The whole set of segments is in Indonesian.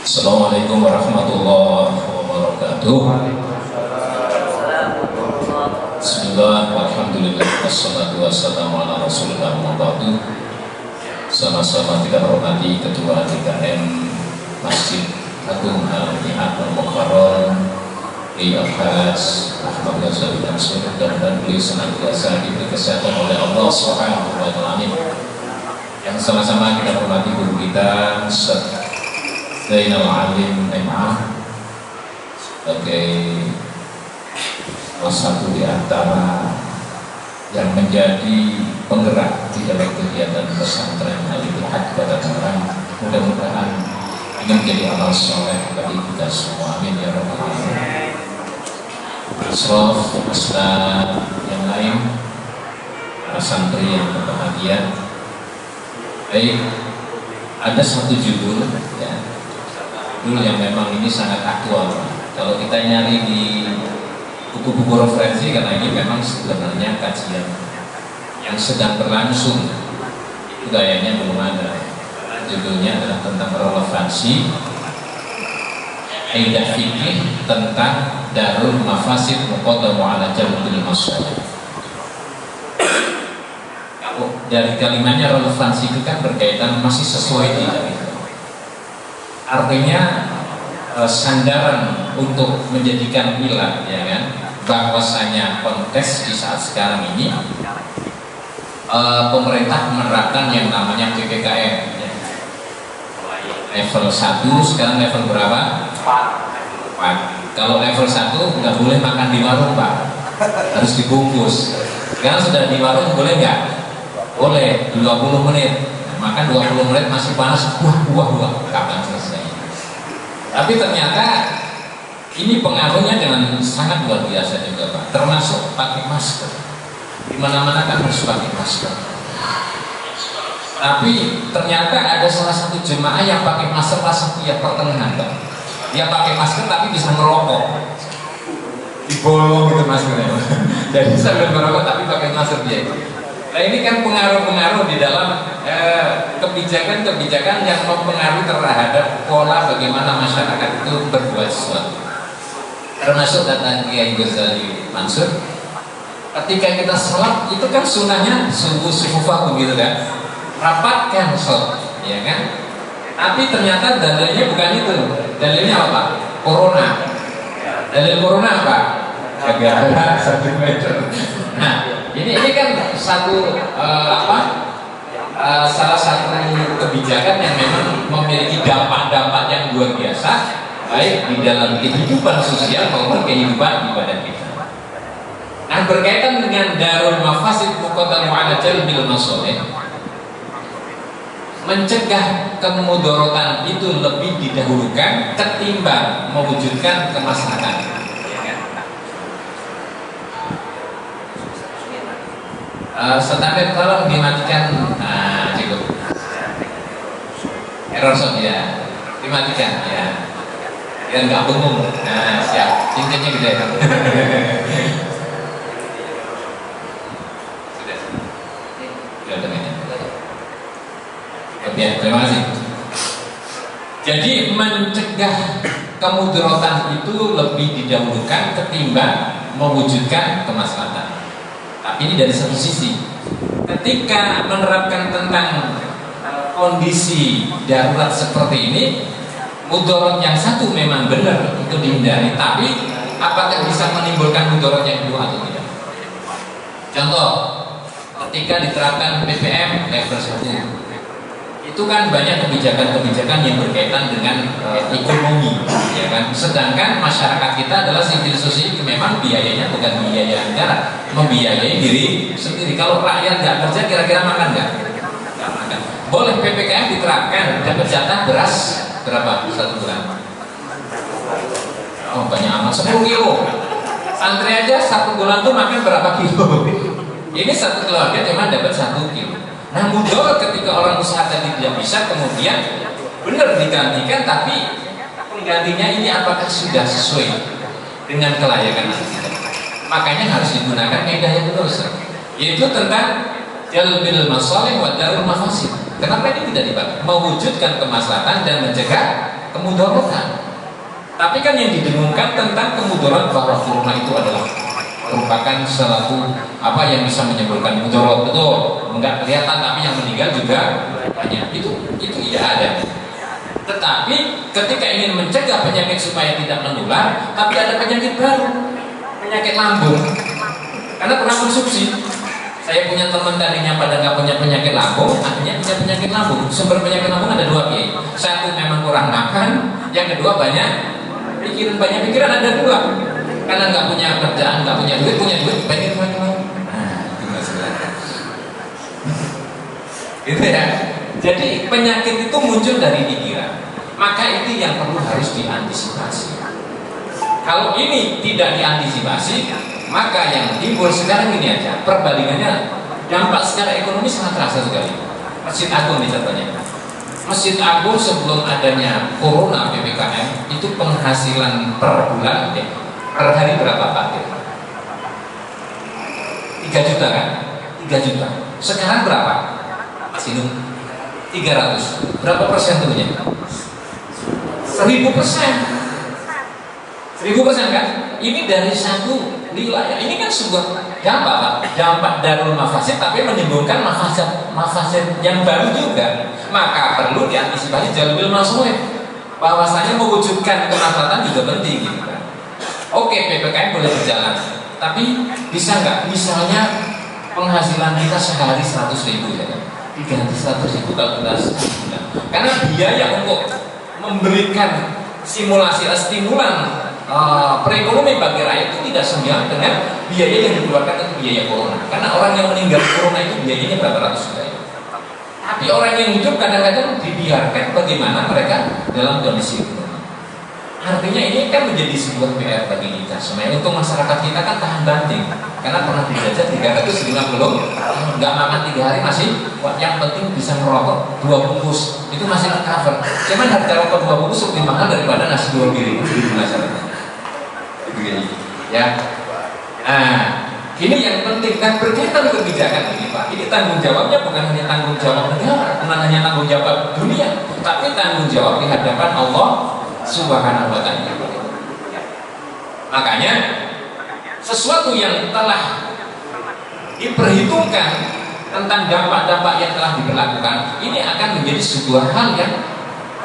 Assalamualaikum warahmatullahi wabarakatuh. Bismillah, alhamdulillah, wassalatu wassalamu ala rasulillah mabadu. Sama-sama kita hormati Ketua DKM Masjid Agung Al-Ihad Al-Mukarram Al-Haj Ahmad Ghazali Ansur, dan beliau senantiasa diberi kesehatan oleh Allah Subhanahu wa Ta'ala. Yang sama-sama kita hormati guru kita Ustaz Zainal Alim MA sebagai salah satu di antara yang menjadi penggerak di dalam kegiatan pesantren Al-Ihad pada Tangerang. Mudah-mudahan ini menjadi amal soleh bagi kita semua. Amin ya rabbal alamin. Asraf, Ustaz yang lain, para santri yang berbahagia. Baik, ada satu judul ya, judul yang memang ini sangat aktual. Kalau kita nyari di buku-buku referensi, karena ini memang sebenarnya kajian yang sedang berlangsung, itu kayaknya belum ada. Judulnya adalah tentang relevansi kaidah fikih tentang darul mafasid muqaddamu ala jalbil masalih. Kalau dari kalimatnya relevansi itu kan berkaitan, masih sesuai tidak itu. Artinya sandaran untuk menjadikan ilat, ya kan, bahwasanya konteks di saat sekarang ini pemerintah menerapkan yang namanya PPKM ya. Level 1, sekarang level berapa? 4. Kalau level 1 nggak boleh makan di warung, Pak, harus dibungkus. Sekarang sudah di warung boleh nggak? Boleh, 20 menit makan, 20 menit masih panas, wah, kapan selesai? Tapi ternyata ini pengaruhnya dengan sangat luar biasa juga, Pak. Termasuk pakai masker. Di mana-mana kan harus pakai masker. Tapi ternyata ada salah satu jemaah yang pakai masker pas setiap pertengahan, Pak. Dia pakai masker tapi bisa ngerokok. Dibolong gitu maskernya. Jadi sambil ngerokok tapi pakai masker dia. Nah ini kan pengaruh-pengaruh di dalam kebijakan-kebijakan yang mempengaruhi terhadap pola bagaimana masyarakat itu berbuat sesuatu. Termasuk kata Kiai Ghazali Mansur, ketika kita sholat itu kan sunahnya sufufakum gitu kan, rapatkan sholat, ya kan? Tapi ternyata dalilnya bukan itu. Dalilnya apa? Corona. Dalil corona apa? Jaga 1 meter. Nah, ini kan satu salah satu kebijakan yang memang memiliki dampak-dampak yang luar biasa, baik di dalam kehidupan sosial maupun kehidupan ibadah kita. Nah, berkaitan dengan darul mafasid muqaddamu ala jalbil masalih, mencegah kemudorotan itu lebih didahulukan ketimbang mewujudkan kemaslahatan. Standar tolong dimatikan. Nah, cukup. Error sound ya, dimatikan ya, biar nggak bengong. Nah, siap. Cincinnya gede. Sudah dengannya. Ya, terima kasih. Jadi mencegah kemudaratan itu lebih didahulukan ketimbang mewujudkan kemaslahatan. Tapi ini dari satu sisi, ketika menerapkan tentang kondisi darurat seperti ini, mudarat yang satu memang benar untuk dihindari, tapi apakah bisa menimbulkan mudarat yang kedua atau tidak? Contoh, ketika diterapkan PPM level 1, itu kan banyak kebijakan-kebijakan yang berkaitan dengan ekonomi, ya kan? Sedangkan masyarakat kita adalah civil society, memang biayanya bukan biaya negara, membiayai diri sendiri. Kalau rakyat nggak kerja, kira-kira makan nggak? Nggak makan. Boleh PPKM diterapkan, dapat jatah beras berapa 1 bulan? Oh, banyak amat, 10 kilo. Santri aja 1 bulan tuh makan berapa kilo? Ini satu keluarga cuma dapat 1 kilo. Nah, mudarat ketika orang usaha tadi tidak bisa, kemudian benar digantikan, tapi penggantinya ini apakah sudah sesuai dengan kelayakan kita? Makanya harus digunakan kaidah yang benar, yaitu tentang jalbil masalih wa darul mafasid. Kenapa ini tidak dipakai? Mewujudkan kemaslahatan dan mencegah kemudaratan. Tapi kan yang didengungkan tentang kemudarat bahwa corona itu adalah merupakan suatu apa yang bisa menimbulkan mudarat, betul, enggak kelihatan tapi yang meninggal juga banyak. Itu iya ada. Tetapi ketika ingin mencegah penyakit supaya tidak menular, tapi ada penyakit baru, penyakit lambung. Karena pernah konsumsi, saya punya teman tadinya pada nggak punya penyakit lambung, akhirnya punya penyakit lambung. Sumber penyakit lambung ada dua, Kiai. Satu memang kurang makan, yang kedua banyak pikiran ada dua. Karena nggak punya kerjaan, nggak punya duit pengen penyakit lambung. Nah, itu masalah. Gitu ya. Jadi penyakit itu muncul dari pikiran. Maka itu yang perlu harus diantisipasi. Kalau ini tidak diantisipasi, maka yang timbul sekarang ini aja, perbandingannya dampak secara ekonomi sangat terasa sekali. Masjid Agung nih contohnya. Masjid Agung sebelum adanya corona PPKM itu penghasilan per bulan per hari berapa Pak? 3 juta kan? 3 juta. Sekarang berapa? Masih 300. Berapa persen tuhnya? 1000%. 1000% kan? Ini dari satu wilayah. Ini kan sebuah dampak, Pak. Dampak darul mafasid, tapi menimbulkan mafasid yang baru juga. Maka perlu diantisipasi jalbil masulih. Bahwasanya mewujudkan kemanfaatan juga penting, gitu kan. Oke, PPKM boleh berjalan, tapi bisa nggak? Misalnya penghasilan kita sehari 100.000 ya kan? Diganti 100.000 kalau kita sebulan. Karena biaya untuk memberikan stimulan perekonomian bagi rakyat itu tidak senjang dengan biaya yang dikeluarkan untuk biaya corona. Karena orang yang meninggal corona itu biayanya berapa ratus juta. Tapi orang yang hidup kadang-kadang dibiarkan bagaimana mereka dalam kondisi ekonomi. Artinya ini kan menjadi sebuah PR bagi kita semua. Untuk masyarakat kita kan tahan banting. Karena pernah dijajah 350, nggak makan 3 hari masih. Yang penting bisa merokok 2 bungkus itu masih cover. Cuman harga rokok 2 bungkus lebih mahal daripada nasi 2 piring di masyarakat. Ya. Nah, ini yang penting dan berkaitan kebijakan ini, Pak. Ini tanggung jawabnya bukan hanya tanggung jawab negara, bukan hanya tanggung jawab dunia, tapi tanggung jawab di hadapan Allah Subhanahu wa ta'ala. Makanya sesuatu yang telah diperhitungkan tentang dampak-dampak yang telah diberlakukan ini akan menjadi sebuah hal yang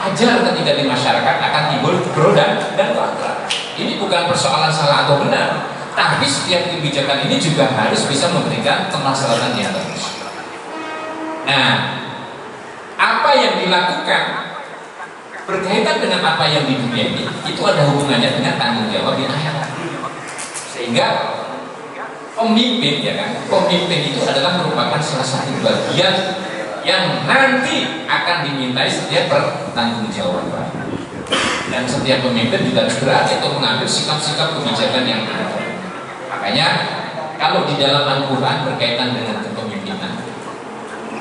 wajar ketika di masyarakat akan timbul pro dan kontra. Ini bukan persoalan salah atau benar, tapi setiap kebijakan ini juga harus bisa memberikan kemaslahatan yang terus. Nah, apa yang dilakukan berkaitan dengan apa yang di dunia ini itu ada hubungannya dengan tanggung jawab di akhirat. Sehingga pemimpin, ya kan, pemimpin itu adalah merupakan salah satu bagian yang nanti akan dimintai setiap pertanggungjawaban. Dan setiap pemimpin juga harus berani untuk mengambil sikap-sikap kebijakan yang ada. Makanya kalau di dalam Al-Quran berkaitan dengan kepemimpinan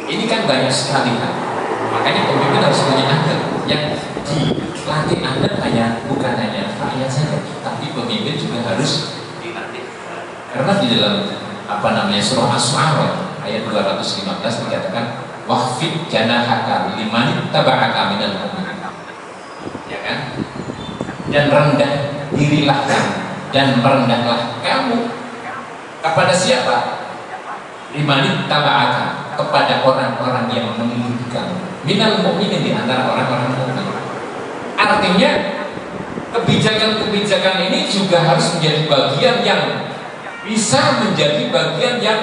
ini kan banyak sekali kan. Makanya pemimpin harus punya adab yang dilatih adab bukan hanya rakyat saja, tapi pemimpin juga harus dilatih. Karena di dalam surah As-Su'ara ayat 215 dikatakan wahfid janahaka liman taba'aka minal mu'minin. Ya kan? Dan rendah dirilah kamu dan merendahlah kamu kepada siapa? Liman taba'aka, kepada orang-orang yang mengikuti kamu. Minal mu'minin, di antara orang-orang mukmin. Artinya kebijakan-kebijakan ini juga harus menjadi bagian yang bisa menjadi bagian yang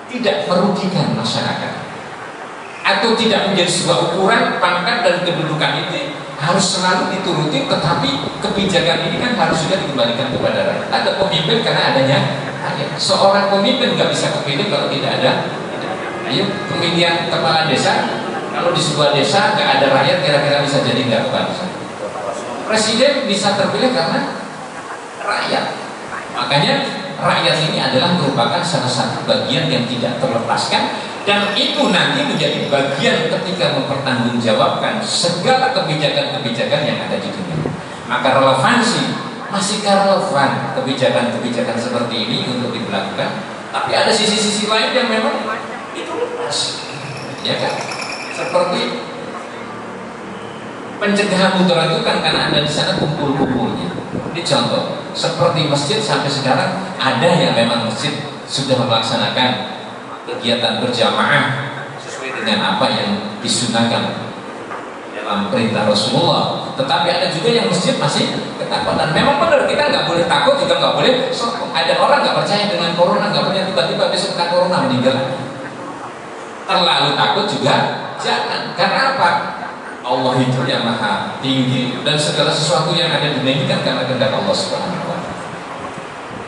tidak merugikan masyarakat atau tidak menjadi sebuah ukuran pangkat dan kedudukan itu harus selalu dituruti, tetapi kebijakan ini kan harus juga dikembalikan kepada rakyat. Ada pemimpin karena adanya rakyat. Seorang pemimpin nggak bisa kepilih kalau tidak ada. Ayo pemilihan kepala desa, kalau di sebuah desa nggak ada rakyat, kira-kira bisa jadi nggak kepala desa. Presiden bisa terpilih karena rakyat. Makanya rakyat ini adalah merupakan salah satu bagian yang tidak terlepaskan, dan itu nanti menjadi bagian ketika mempertanggungjawabkan segala kebijakan-kebijakan yang ada di dunia. Maka relevansi masih relevan kebijakan-kebijakan seperti ini untuk diberlakukan, tapi ada sisi-sisi lain yang memang itu lepas, ya kan? Seperti pencegahan mudarat itu kan karena ada di sana kumpul-kumpulnya. Ini contoh, seperti masjid sampai sekarang ada yang memang masjid sudah melaksanakan kegiatan berjamaah sesuai dengan apa yang disunahkan dalam perintah Rasulullah. Tetapi ada juga yang masjid masih ketakutan. Memang benar, kita nggak boleh takut juga nggak boleh. Ada orang nggak percaya dengan corona, nggak percaya, tiba-tiba besok kena corona meninggal. Terlalu takut juga jangan. Karena apa? Allah itu yang maha tinggi dan segala sesuatu yang ada di dunia ini kan karena kehendak Allah Subhanahu wa Ta'ala.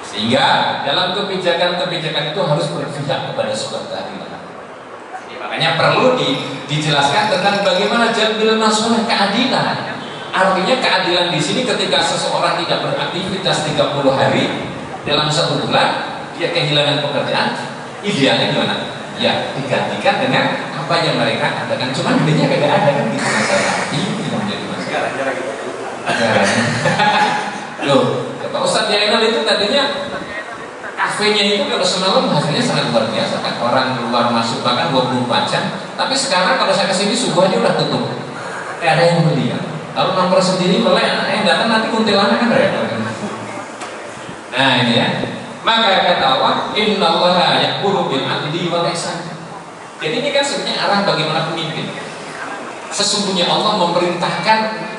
Sehingga dalam kebijakan-kebijakan itu harus berpihak kepada sebuah keadilan. Jadi makanya perlu dijelaskan tentang bagaimana jalbil masalah keadilan. Artinya keadilan di sini ketika seseorang tidak beraktivitas 30 hari dalam 1 bulan, dia kehilangan pekerjaan, idealnya gimana? Ya digantikan dengan apa yang mereka katakan, cuma duitnya kagak ada kan gitu masalah. Ini yang menjadi masalah. Loh, kata Ustadz Jainal itu tadinya kafenya itu kalau semalam hasilnya sangat luar biasa kan, orang keluar masuk bahkan 24 jam. Tapi sekarang kalau saya kesini subuh aja udah tutup, kayak ada yang beli kan. Kalau nomor sendiri melek, yang datang nanti kuntilanak kan repot. Nah ini ya. Maka kata Allah, innallaha ya'muru bil 'adli wal ihsan. Jadi ini kan sebenarnya arah bagaimana pemimpin. Sesungguhnya Allah memerintahkan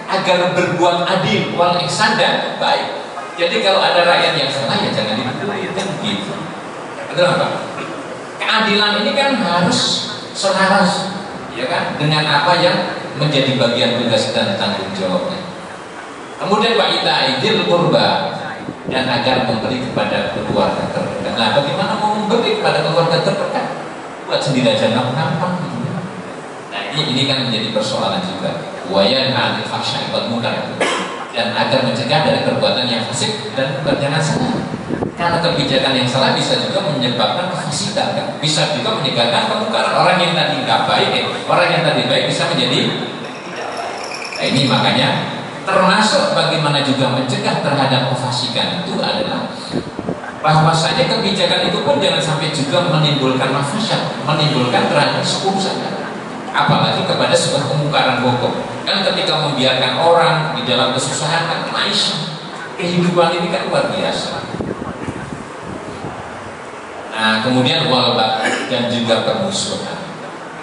agar berbuat adil wal ihsan dan baik. Jadi kalau ada rakyat yang salah ya jangan dipukuli, kan begitu. Betul apa? Keadilan ini kan harus selaras, ya kan, dengan apa yang menjadi bagian tugas dan tanggung jawabnya. Kemudian wa ita'idil qurba, dan agar memberi kepada keluarga terdekat. Nah, bagaimana mau memberi kepada keluarga terdekat? Buat sendiri aja nampak. Nah, ini kan menjadi persoalan juga. Wa yanha 'anil fahsya'i wal munkar, dan agar mencegah dari perbuatan yang fasik dan perbuatan salah. Karena kebijakan yang salah bisa juga menyebabkan kefasikan, kan? Bisa juga menyebabkan kemungkaran. Orang yang tadi nggak baik, orang yang tadi baik bisa menjadi. Nah, ini makanya termasuk bagaimana juga mencegah terhadap kefasikan itu adalah bahwasanya kebijakan itu pun jangan sampai juga menimbulkan mafasyad, menimbulkan terhadap sekumsah, apalagi kepada sebuah kemungkaran hukum. Kan ketika membiarkan orang di dalam kesusahan kan kehidupan ini kan luar biasa. Nah kemudian walbat dan juga permusuhan.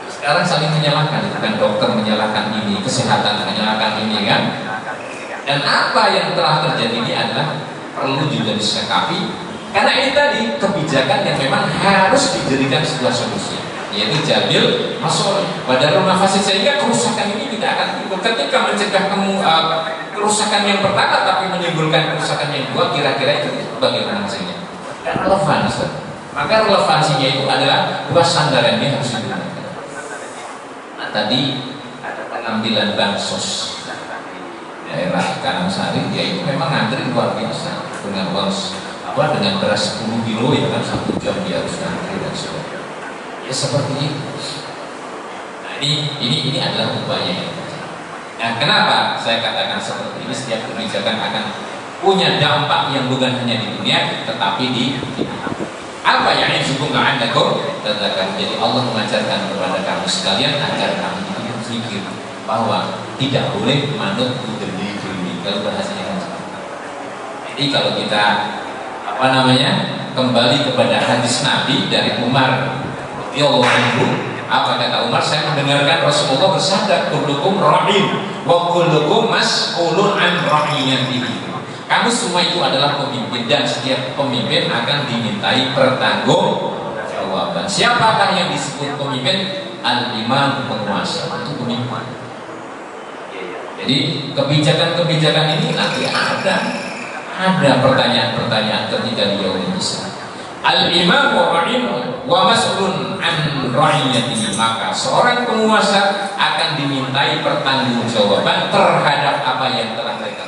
Sekarang saling menyalahkan, kan dokter menyalahkan ini, kesehatan menyalahkan ini kan. Dan apa yang telah terjadi ini adalah perlu juga disikapi, karena ini tadi kebijakan yang memang harus dijadikan sebuah solusi, yaitu jalbil masalah wadarul mafasid, sehingga kerusakan ini tidak akan timbul. Ketika mencegah kerusakan yang pertama tapi menimbulkan kerusakan yang kedua, kira-kira itu bagaimana hasilnya? Dan relevan, maka relevansinya itu adalah dua sandarannya harus digunakan. Nah tadi ada pengambilan bansos daerah Karangsari, ya itu memang ngantri luar biasa dengan uang dengan beras 10 kilo ya kan, 1 jam dia harus ngantri dan sebagainya. Ya seperti itu. Nah ini adalah upaya yang terjadi. Nah kenapa saya katakan seperti ini? Setiap kebijakan akan punya dampak yang bukan hanya di dunia tetapi di apa yang disebut anda tetapi jadi Allah mengajarkan kepada kamu sekalian agar kamu itu berpikir bahwa tidak boleh manut berdiri kalau bahasanya kan. Jadi kalau kita kembali kepada hadis Nabi dari Umar radhiyallahu anhu, apa kata Umar? Saya mendengarkan Rasulullah bersabda, kullukum ra'in wa kullukum mas'ulun an ra'iyatihi. Kamu semua itu adalah pemimpin dan setiap pemimpin akan dimintai pertanggungjawaban. Siapakah yang disebut pemimpin? Al-imam, penguasa, itu pemimpin. Jadi kebijakan-kebijakan ini nanti ada pertanyaan-pertanyaan ketika di yaumil hisab. Al-imam wa mas'ulun an ra'iyatihi, maka seorang penguasa akan dimintai pertanggungjawaban terhadap apa yang telah mereka